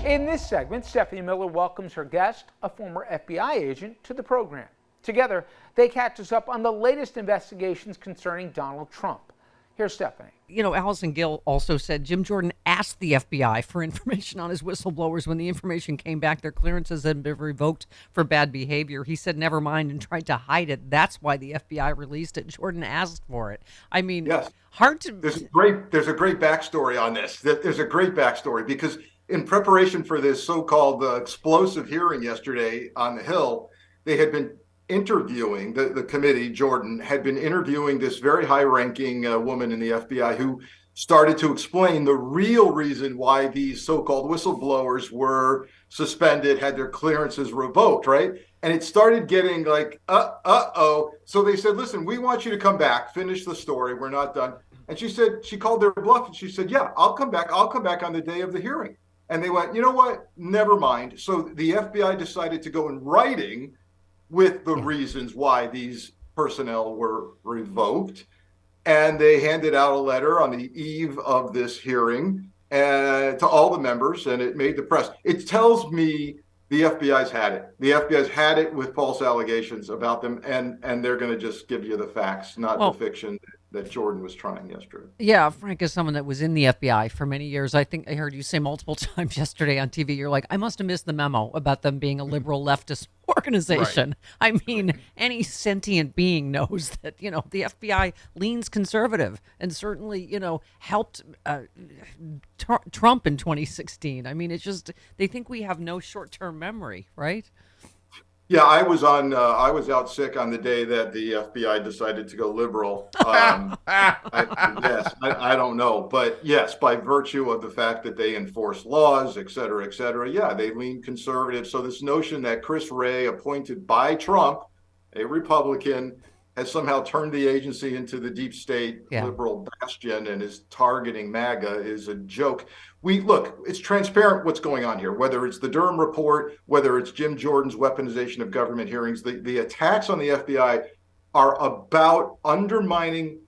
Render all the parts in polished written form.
In this segment, Stephanie Miller welcomes her guest, a former FBI agent, to the program. Together, they catch us up on the latest investigations concerning Donald Trump. Here's Stephanie. Allison Gill also said Jim Jordan asked the FBI for information on his whistleblowers. When the information came back, their clearances had been revoked for bad behavior. He said never mind and tried to hide it. That's why the FBI released it. Jordan asked for it. I mean, yes. Hard to... There's a great backstory on this. There's a great backstory because in preparation for this so-called explosive hearing yesterday on the Hill, they had been interviewing, the committee, Jordan, had been interviewing this very high-ranking woman in the FBI who started to explain the real reason why these so-called whistleblowers were suspended, had their clearances revoked, right? And it started getting like, uh-oh. So they said, listen, we want you to come back, finish the story. We're not done. And she said, she called their bluff and she said, yeah, I'll come back. I'll come back on the day of the hearing. And they went, you know what? Never mind. So the FBI decided to go in writing with the reasons why these personnel were revoked. And they handed out a letter on the eve of this hearing to all the members, and it made the press. It tells me the FBI's had it. The FBI's had it with false allegations about them, and they're going to just give you the facts, not the fiction that Jordan was trying yesterday. Yeah, Frank, as someone that was in the FBI for many years, I think I heard you say multiple times yesterday on TV, you're like, I must have missed the memo about them being a liberal leftist organization. Right. I mean, any sentient being knows that, the FBI leans conservative and certainly, helped Trump in 2016. I mean, it's just, they think we have no short-term memory, right? Yeah, I was out sick on the day that the FBI decided to go liberal. I don't know. But yes, by virtue of the fact that they enforce laws, et cetera, yeah, they lean conservative. So this notion that Chris Wray, appointed by Trump, a Republican, has somehow turned the agency into the deep state liberal bastion and is targeting MAGA is a joke. Look, it's transparent what's going on here, whether it's the Durham report, whether it's Jim Jordan's weaponization of government hearings. The attacks on the FBI are about undermining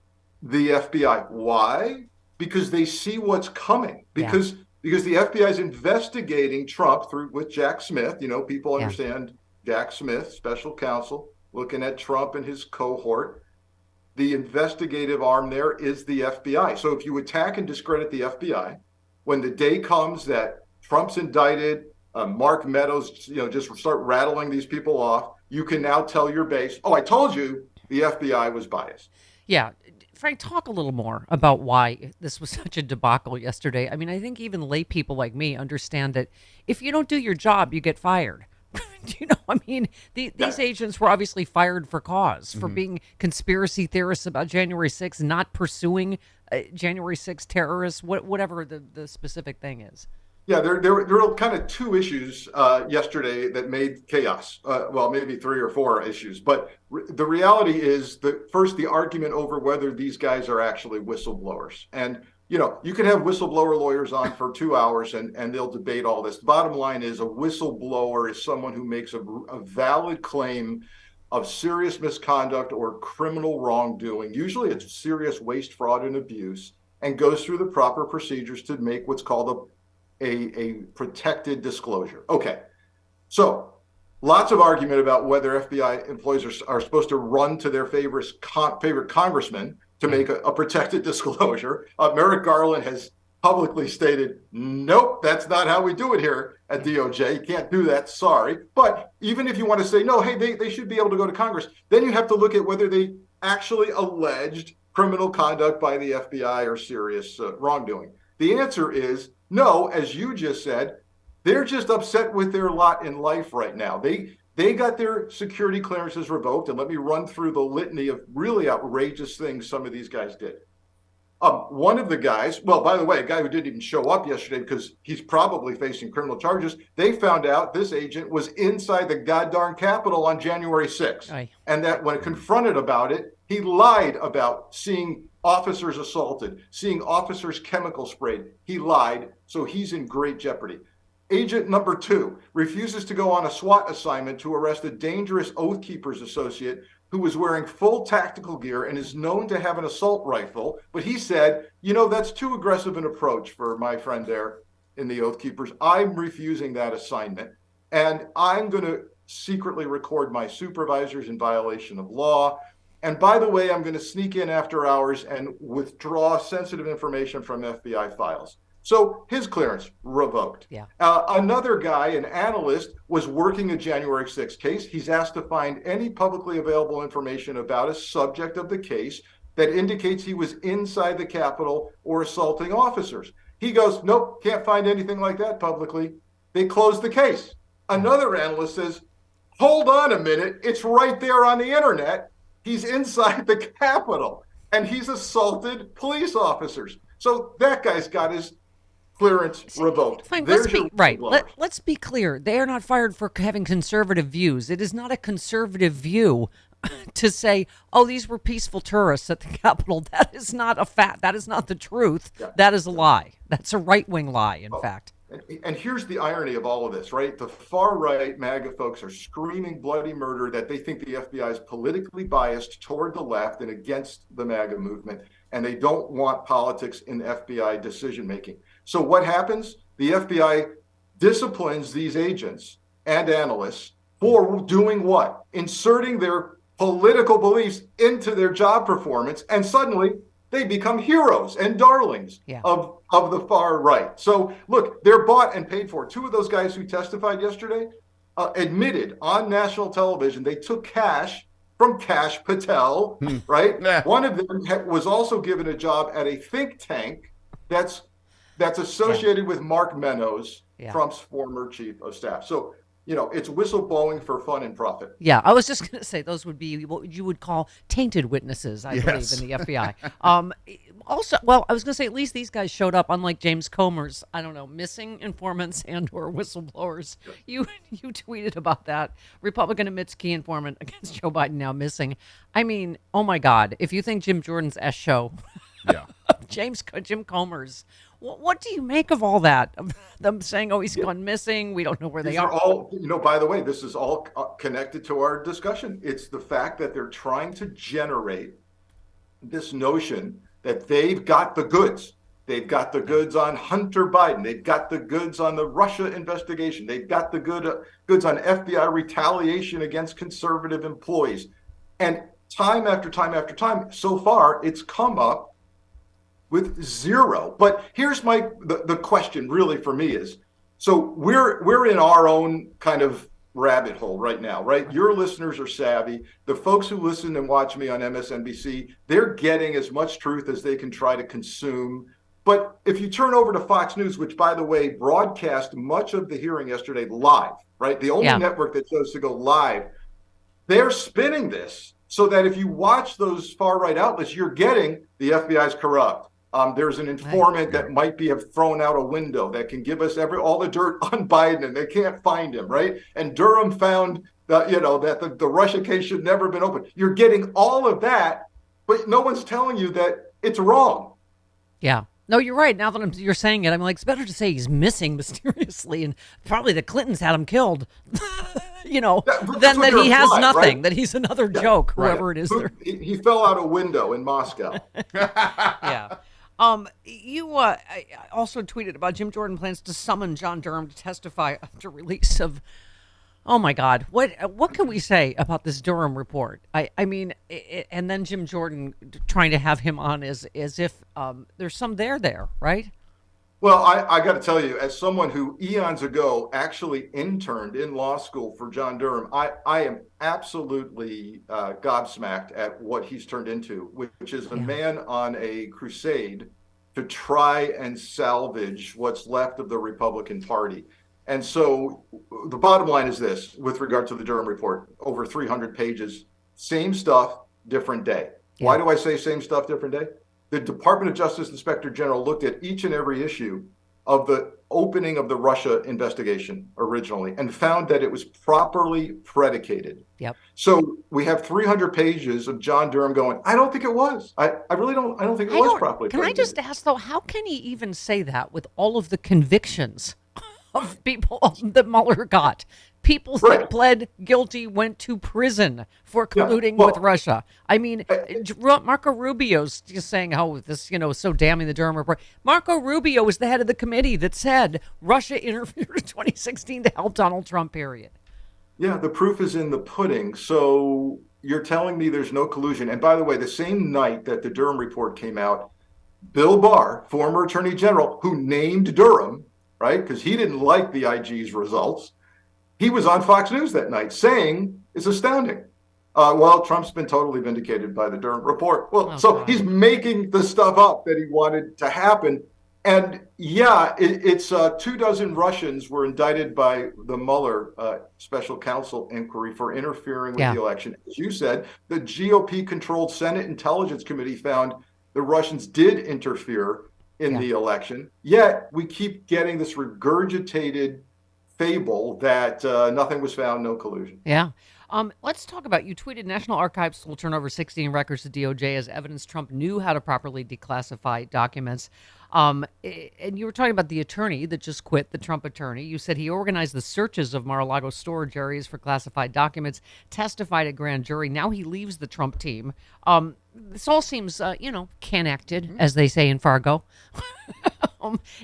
the FBI. Why? Because they see what's coming. Because the FBI is investigating Trump with Jack Smith. People understand Jack Smith, special counsel, looking at Trump and his cohort. The investigative arm there is the FBI. So if you attack and discredit the FBI, when the day comes that Trump's indicted, Mark Meadows, just start rattling these people off, you can now tell your base, I told you the FBI was biased. Yeah. Frank, talk a little more about why this was such a debacle yesterday. I mean, I think even lay people like me understand that if you don't do your job, you get fired. These agents were obviously fired for cause, for being conspiracy theorists about January 6th, not pursuing January 6th terrorists, whatever the specific thing is. Yeah, there were kind of two issues yesterday that made chaos. Maybe three or four issues. But the reality is that first, the argument over whether these guys are actually whistleblowers. And you can have whistleblower lawyers on for 2 hours and they'll debate all this. The bottom line is a whistleblower is someone who makes a valid claim of serious misconduct or criminal wrongdoing. Usually it's serious waste, fraud, and abuse, and goes through the proper procedures to make what's called a protected disclosure. Okay, so lots of argument about whether FBI employees are supposed to run to their favorite congressman to make a protected disclosure. Merrick Garland has publicly stated, nope, that's not how we do it here at DOJ. You can't do that, sorry. But even if you want to say, no, hey, they should be able to go to Congress, then you have to look at whether they actually alleged criminal conduct by the FBI or serious wrongdoing. The answer is no, as you just said, they're just upset with their lot in life right now. They got their security clearances revoked, and let me run through the litany of really outrageous things some of these guys did. One of the guys, by the way, a guy who didn't even show up yesterday because he's probably facing criminal charges, they found out this agent was inside the goddamn Capitol on January 6th. Aye. And that when confronted about it, he lied about seeing officers assaulted, seeing officers chemical sprayed. He lied, so he's in great jeopardy. Agent number 2 refuses to go on a SWAT assignment to arrest a dangerous Oath Keepers associate who was wearing full tactical gear and is known to have an assault rifle. But he said, that's too aggressive an approach for my friend there. in the Oath Keepers. I'm refusing that assignment, and I'm going to secretly record my supervisors in violation of law. And by the way, I'm going to sneak in after hours and withdraw sensitive information from FBI files. So his clearance revoked. Yeah. Another guy, an analyst, was working a January 6th case. He's asked to find any publicly available information about a subject of the case that indicates he was inside the Capitol or assaulting officers. He goes, nope, can't find anything like that publicly. They closed the case. Another analyst says, hold on a minute, it's right there on the internet. He's inside the Capitol and he's assaulted police officers. So that guy's got his clearance revoked. Fine, There's let's be your right. whistleblowers. Let's be clear. They are not fired for having conservative views. It is not a conservative view to say, "Oh, these were peaceful tourists at the Capitol." That is not a fact. That is not the truth. Yeah. That is a lie. That's a right-wing lie, in fact. And here's the irony of all of this, right? The far right MAGA folks are screaming bloody murder that they think the FBI is politically biased toward the left and against the MAGA movement, and they don't want politics in FBI decision making. So what happens? The FBI disciplines these agents and analysts for doing what? Inserting their political beliefs into their job performance, and suddenly they become heroes and darlings of the far right. So look, they're bought and paid for. Two of those guys who testified yesterday admitted on national television they took cash from Kash Patel, right? One of them was also given a job at a think tank that's associated with Mark Meadows, Trump's former chief of staff. So, it's whistleblowing for fun and profit. Yeah, I was just going to say those would be what you would call tainted witnesses, I believe, in the FBI. Also, well, I was going to say at least these guys showed up, unlike James Comer's, I don't know, missing informants and or whistleblowers. You tweeted about that. Republican admits key informant against Joe Biden now missing. I mean, oh my God, if you think Jim Jordan's S show, Jim Comer's, what do you make of all that? Of them saying, oh, he's gone missing. We don't know where they are. All, by the way, this is all connected to our discussion. It's the fact that they're trying to generate this notion that they've got the goods. They've got the goods on Hunter Biden. They've got the goods on the Russia investigation. They've got the goods on FBI retaliation against conservative employees. And time after time after time, so far, it's come up with zero. But here's the question really for me is, so we're in our own kind of rabbit hole right now, right? Your listeners are savvy. The folks who listen and watch me on MSNBC, they're getting as much truth as they can try to consume. But if you turn over to Fox News, which by the way, broadcast much of the hearing yesterday live, right? The only network that chose to go live, they're spinning this so that if you watch those far right outlets, you're getting the FBI is corrupt. There's an informant that might have thrown out a window that can give us all the dirt on Biden, and they can't find him, right? And Durham found that the Russia case should never have been opened. You're getting all of that, but no one's telling you that it's wrong. Yeah. No, you're right. Now that you're saying it, I'm like, it's better to say he's missing mysteriously, and probably the Clintons had him killed, than that he has nothing, right? That he's another joke, whoever it is. He fell out a window in Moscow. Yeah. You I also tweeted about Jim Jordan plans to summon John Durham to testify after release of. Oh my God! What can we say about this Durham report? I mean, and then Jim Jordan trying to have him on as if there's some there, right? Well, I got to tell you, as someone who eons ago actually interned in law school for John Durham, I am absolutely gobsmacked at what he's turned into, which is a man on a crusade to try and salvage what's left of the Republican Party. And so the bottom line is this, with regard to the Durham report, over 300 pages, same stuff, different day. Yeah. Why do I say same stuff, different day? The Department of Justice Inspector General looked at each and every issue of the opening of the Russia investigation originally and found that it was properly predicated. Yep. So we have 300 pages of John Durham going, I don't think it was. I don't think it was properly predicated. Can I just ask, though, how can he even say that with all of the convictions of people that Mueller got? People that pled guilty went to prison for colluding with Russia. I mean, Marco Rubio's just saying how this, is so damning, the Durham report. Marco Rubio was the head of the committee that said Russia interfered in 2016 to help Donald Trump, period. Yeah, the proof is in the pudding. So you're telling me there's no collusion. And by the way, the same night that the Durham report came out, Bill Barr, former attorney general, who named Durham, right, because he didn't like the IG's results, he was on Fox News that night saying it's astounding. Well, Trump's been totally vindicated by the Durham report. Well, he's making the stuff up that he wanted to happen. And yeah, it's 24 Russians were indicted by the Mueller special counsel inquiry for interfering with the election. As you said, the GOP-controlled Senate Intelligence Committee found the Russians did interfere in the election. Yet we keep getting this regurgitated fable that nothing was found, no collusion. Yeah. Let's talk about, you tweeted National Archives will turn over 16 records to DOJ as evidence Trump knew how to properly declassify documents. And you were talking about the attorney that just quit, the Trump attorney. You said he organized the searches of Mar-a-Lago storage areas for classified documents, testified at grand jury. Now he leaves the Trump team. This all seems, connected, as they say in Fargo.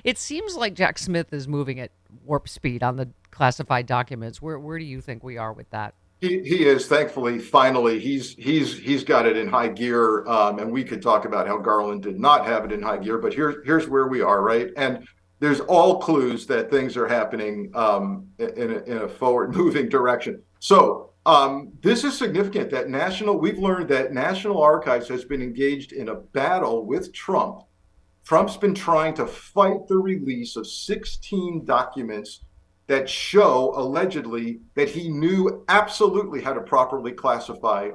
It seems like Jack Smith is moving at warp speed on the classified documents. Where do you think we are with that? He is, thankfully, finally, he's got it in high gear, and we could talk about how Garland did not have it in high gear, but here's where we are, right? And there's all clues that things are happening in a forward-moving direction. So this is significant that we've learned that National Archives has been engaged in a battle with Trump. Trump's been trying to fight the release of 16 documents that show allegedly that he knew absolutely how to properly declassify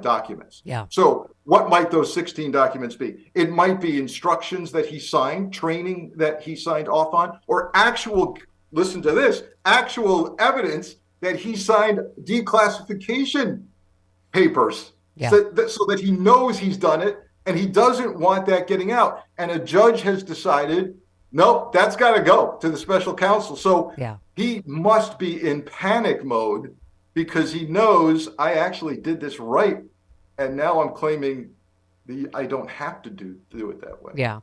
documents. Yeah. So what might those 16 documents be? It might be instructions that he signed, training that he signed off on, or listen to this, actual evidence that he signed declassification papers so that he knows he's done it and he doesn't want that getting out. And a judge has decided, nope, that's got to go to the special counsel. So he must be in panic mode because he knows I actually did this right. And now I'm claiming I don't have to do it that way. Yeah.